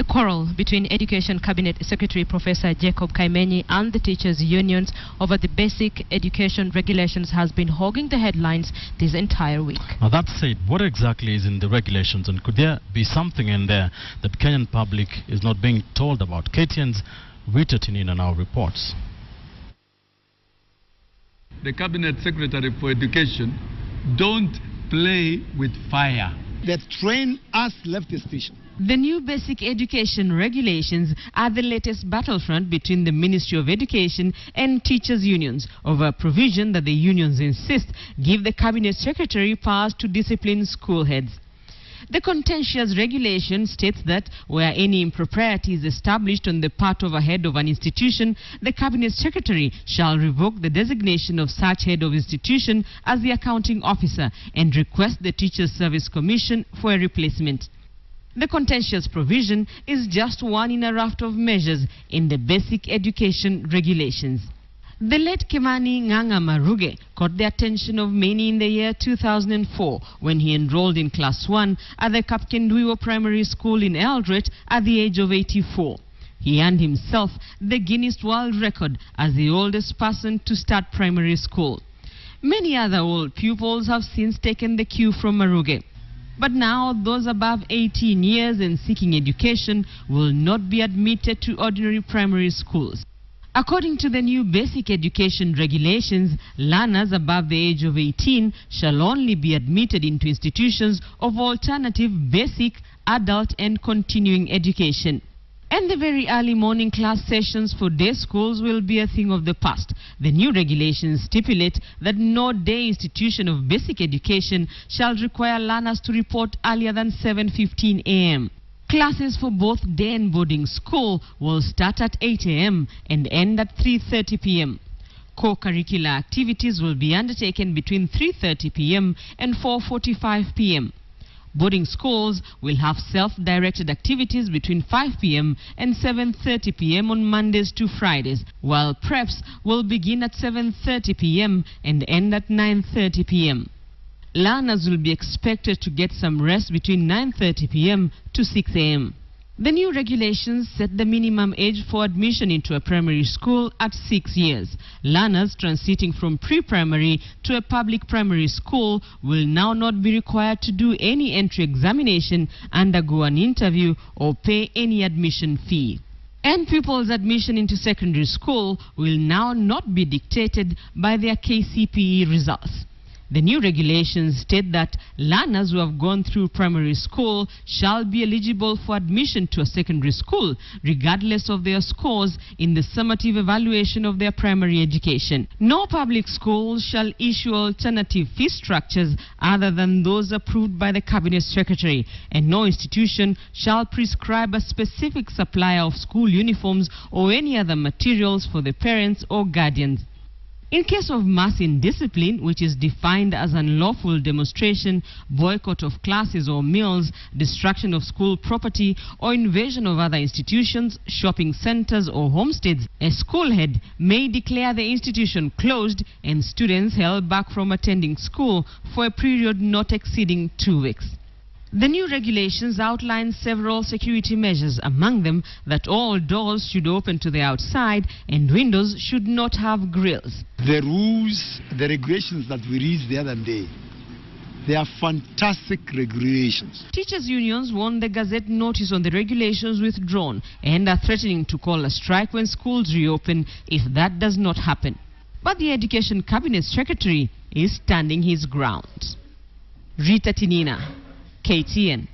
The quarrel between Education Cabinet Secretary Professor Jacob Kaimenyi and the teachers' unions over the basic education regulations has been hogging the headlines this entire week. Now that said, what exactly is in the regulations, and could there be something in there that Kenyan public is not being told about? KTN's Rita Tinina now reports. The Cabinet Secretary for Education don't play with fire. They train us left the station. The new basic education regulations are the latest battlefront between the Ministry of Education and teachers' unions over a provision that the unions insist give the Cabinet Secretary powers to discipline school heads. The contentious regulation states that where any impropriety is established on the part of a head of an institution, the Cabinet Secretary shall revoke the designation of such head of institution as the accounting officer and request the Teachers Service Commission for a replacement. The contentious provision is just one in a raft of measures in the basic education regulations. The late Kimani Nganga Maruge caught the attention of many in the year 2004 when he enrolled in Class 1 at the Kapkenduiwo Primary School in Eldoret at the age of 84. He earned himself the Guinness World Record as the oldest person to start primary school. Many other old pupils have since taken the cue from Maruge. But now those above 18 years and seeking education will not be admitted to ordinary primary schools. According to the new basic education regulations, learners above the age of 18 shall only be admitted into institutions of alternative basic, adult and continuing education. And the very early morning class sessions for day schools will be a thing of the past. The new regulations stipulate that no day institution of basic education shall require learners to report earlier than 7:15 a.m. Classes for both day and boarding school will start at 8 a.m. and end at 3:30 p.m. Co-curricular activities will be undertaken between 3:30 p.m. and 4:45 p.m. Boarding schools will have self-directed activities between 5 p.m. and 7:30 p.m. on Mondays to Fridays, while preps will begin at 7:30 p.m. and end at 9:30 p.m. Learners will be expected to get some rest between 9:30 p.m. to 6 a.m. The new regulations set the minimum age for admission into a primary school at 6 years. Learners transiting from pre-primary to a public primary school will now not be required to do any entry examination, undergo an interview, or pay any admission fee. And pupils' admission into secondary school will now not be dictated by their KCPE results. The new regulations state that learners who have gone through primary school shall be eligible for admission to a secondary school, regardless of their scores in the summative evaluation of their primary education. No public school shall issue alternative fee structures other than those approved by the Cabinet Secretary, and no institution shall prescribe a specific supplier of school uniforms or any other materials for the parents or guardians. In case of mass indiscipline, which is defined as unlawful demonstration, boycott of classes or meals, destruction of school property, or invasion of other institutions, shopping centers, or homesteads, a school head may declare the institution closed and students held back from attending school for a period not exceeding 2 weeks. The new regulations outline several security measures, among them that all doors should open to the outside and windows should not have grills. The rules, the regulations that we read the other day, they are fantastic regulations. Teachers' unions want the Gazette notice on the regulations withdrawn and are threatening to call a strike when schools reopen if that does not happen. But the Education Cabinet Secretary is standing his ground. Rita Tinina, KTN.